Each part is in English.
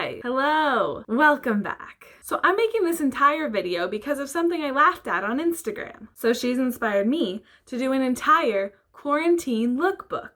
Hi, hello, welcome back. So I'm making this entire video because of something I laughed at on Instagram. So she's inspired me to do an entire quarantine lookbook.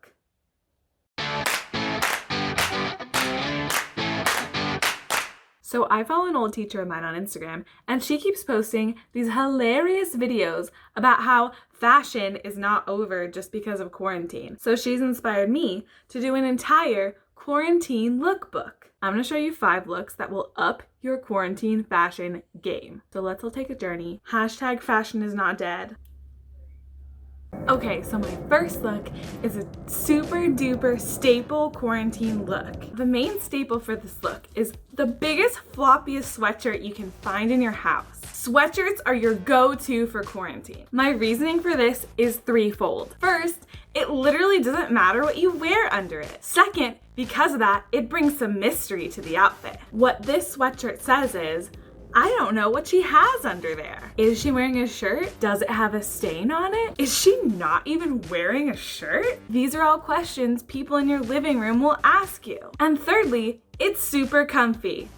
So I follow an old teacher of mine on Instagram, and she keeps posting these hilarious videos about how fashion is not over just because of quarantine. So she's inspired me to do an entire quarantine lookbook. I'm gonna show you 5 looks that will up your quarantine fashion game. So let's all take a journey. Hashtag fashion is not dead. Okay, so my first look is a super duper staple quarantine look. The main staple for this look is the biggest, floppiest sweatshirt you can find in your house. Sweatshirts are your go-to for quarantine. My reasoning for this is threefold. First, it literally doesn't matter what you wear under it. Second, because of that, it brings some mystery to the outfit. What this sweatshirt says is, I don't know what she has under there. Is she wearing a shirt? Does it have a stain on it? Is she not even wearing a shirt? These are all questions people in your living room will ask you. And thirdly, it's super comfy.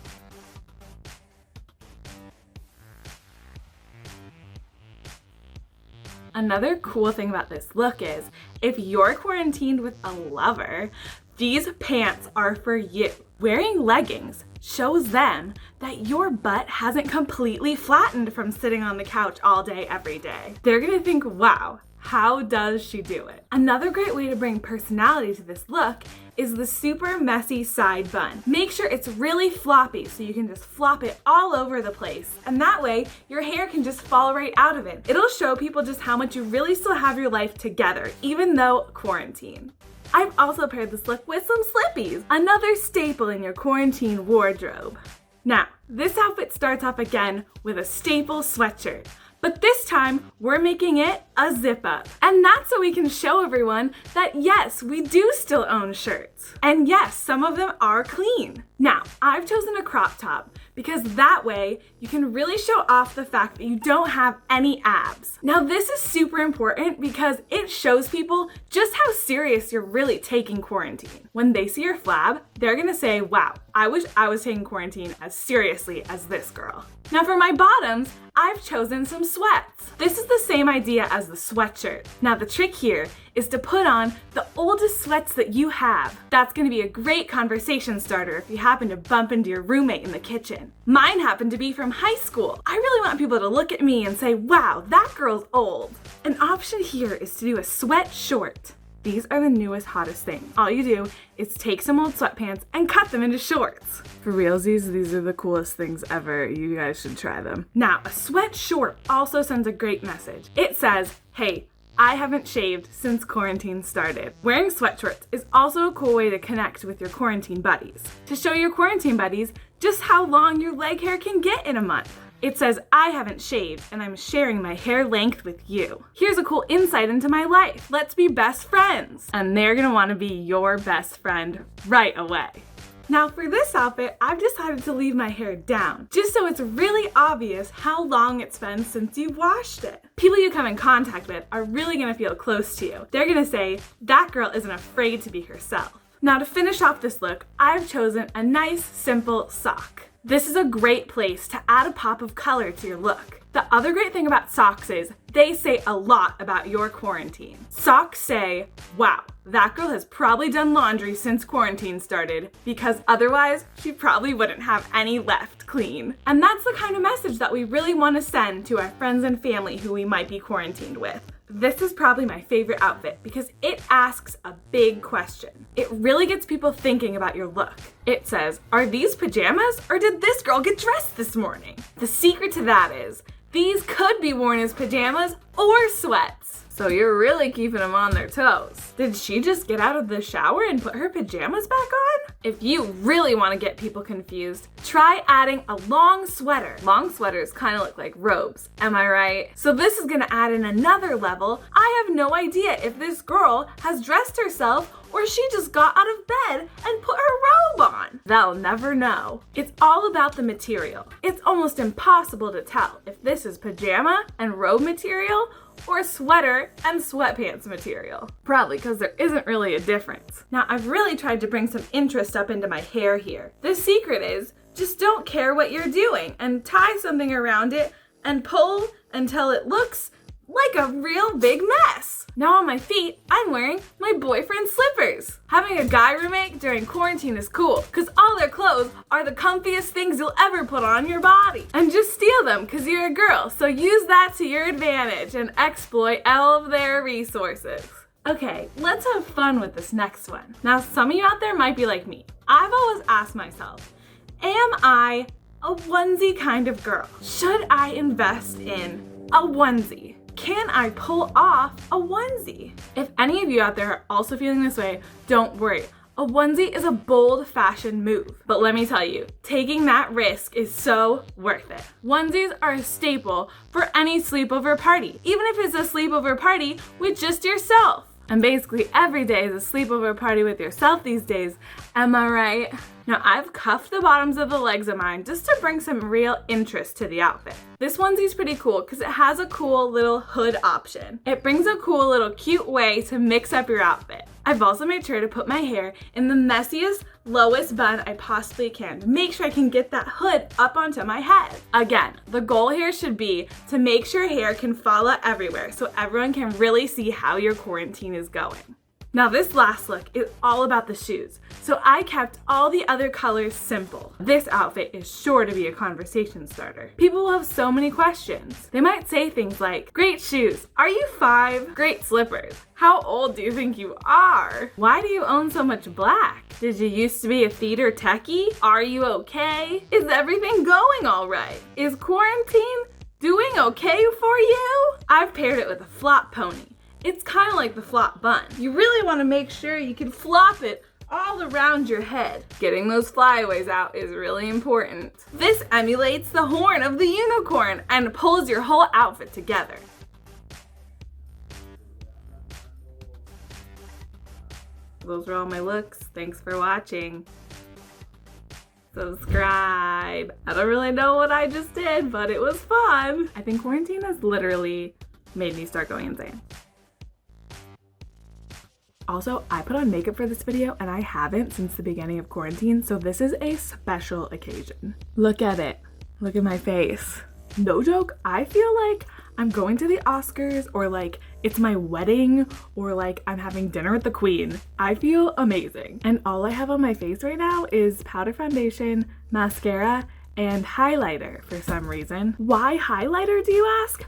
Another cool thing about this look is, if you're quarantined with a lover, these pants are for you. Wearing leggings shows them that your butt hasn't completely flattened from sitting on the couch all day, every day. They're gonna think, wow, how does she do it? Another great way to bring personality to this look is the super messy side bun. Make sure it's really floppy so you can just flop it all over the place. And that way, your hair can just fall right out of it. It'll show people just how much you really still have your life together, even though quarantine. I've also paired this look with some slippies, another staple in your quarantine wardrobe. Now, this outfit starts off again with a staple sweatshirt, but this time we're making it a zip up. And that's so we can show everyone that yes, we do still own shirts. And yes, some of them are clean. Now, I've chosen a crop top because that way you can really show off the fact that you don't have any abs. Now, this is super important because it shows people just how serious you're really taking quarantine. When they see your flab, they're gonna say, wow, I wish I was taking quarantine as seriously as this girl. Now for my bottoms, I've chosen some sweats. This is the same idea as the sweatshirt. Now the trick here is to put on the oldest sweats that you have. That's gonna be a great conversation starter if you happen to bump into your roommate in the kitchen. Mine happened to be from high school. I really want people to look at me and say, wow, that girl's old. An option here is to do a sweat short. These are the newest, hottest thing. All you do is take some old sweatpants and cut them into shorts. For realsies, these are the coolest things ever. You guys should try them. Now, a sweat short also sends a great message. It says, hey, I haven't shaved since quarantine started. Wearing sweatshorts is also a cool way to connect with your quarantine buddies. To show your quarantine buddies just how long your leg hair can get in a month. It says, I haven't shaved and I'm sharing my hair length with you. Here's a cool insight into my life. Let's be best friends. And they're gonna wanna be your best friend right away. Now for this outfit, I've decided to leave my hair down, just so it's really obvious how long it's been since you washed it. People you come in contact with are really gonna feel close to you. They're gonna say, that girl isn't afraid to be herself. Now to finish off this look, I've chosen a nice, simple sock. This is a great place to add a pop of color to your look. The other great thing about socks is they say a lot about your quarantine. Socks say, wow, that girl has probably done laundry since quarantine started, because otherwise she probably wouldn't have any left clean. And that's the kind of message that we really want to send to our friends and family who we might be quarantined with. This is probably my favorite outfit because it asks a big question. It really gets people thinking about your look. It says, are these pajamas or did this girl get dressed this morning? The secret to that is, these could be worn as pajamas or sweats. So you're really keeping them on their toes. Did she just get out of the shower and put her pajamas back on? If you really want to get people confused, try adding a long sweater. Long sweaters kind of look like robes, am I right? So this is gonna add in another level. I have no idea if this girl has dressed herself or she just got out of bed and put her robe on. They'll never know. It's all about the material. It's almost impossible to tell if this is pajama and robe material or sweater and sweatpants material. Probably because there isn't really a difference. Now, I've really tried to bring some interest up into my hair here. The secret is just don't care what you're doing and tie something around it and pull until it looks like a real big mess. Now on my feet, I'm wearing my boyfriend's slippers. Having a guy roommate during quarantine is cool because all their clothes are the comfiest things you'll ever put on your body. And just steal them because you're a girl, so use that to your advantage and exploit all of their resources. Okay, let's have fun with this next one. Now some of you out there might be like me. I've always asked myself, am I a onesie kind of girl? Should I invest in a onesie? Can I pull off a onesie? If any of you out there are also feeling this way, don't worry. A onesie is a bold fashion move. But let me tell you, taking that risk is so worth it. Onesies are a staple for any sleepover party, even if it's a sleepover party with just yourself. And basically every day is a sleepover party with yourself these days, am I right? Now I've cuffed the bottoms of the legs of mine just to bring some real interest to the outfit. This onesie's pretty cool because it has a cool little hood option. It brings a cool little cute way to mix up your outfit. I've also made sure to put my hair in the messiest, lowest bun I possibly can to make sure I can get that hood up onto my head. Again, the goal here should be to make sure hair can fall out everywhere so everyone can really see how your quarantine is going. Now this last look is all about the shoes, so I kept all the other colors simple. This outfit is sure to be a conversation starter. People will have so many questions. They might say things like, great shoes, are you 5? Great slippers, how old do you think you are? Why do you own so much black? Did you used to be a theater techie? Are you okay? Is everything going all right? Is quarantine doing okay for you? I've paired it with a flop pony. It's kind of like the flop bun. You really want to make sure you can flop it all around your head. Getting those flyaways out is really important. This emulates the horn of the unicorn and pulls your whole outfit together. Those are all my looks. Thanks for watching. Subscribe. I don't really know what I just did, but it was fun. I think quarantine has literally made me start going insane. Also, I put on makeup for this video and I haven't since the beginning of quarantine, so this is a special occasion. Look at it. Look at my face. No joke, I feel like I'm going to the Oscars or like it's my wedding or like I'm having dinner with the queen. I feel amazing. And all I have on my face right now is powder foundation, mascara, and highlighter for some reason. Why highlighter, do you ask?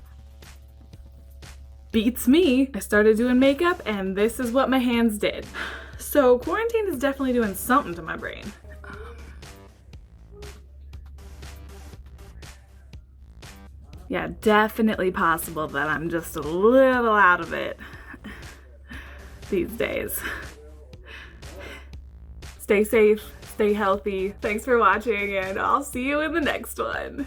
Beats me. I started doing makeup and this is what my hands did. So quarantine is definitely doing something to my brain. Yeah, definitely possible that I'm just a little out of it these days. Stay safe, stay healthy. Thanks for watching and I'll see you in the next one.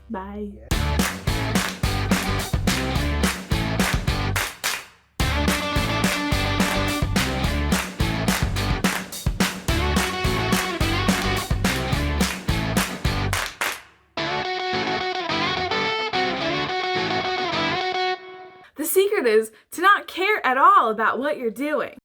Bye. The secret is to not care at all about what you're doing.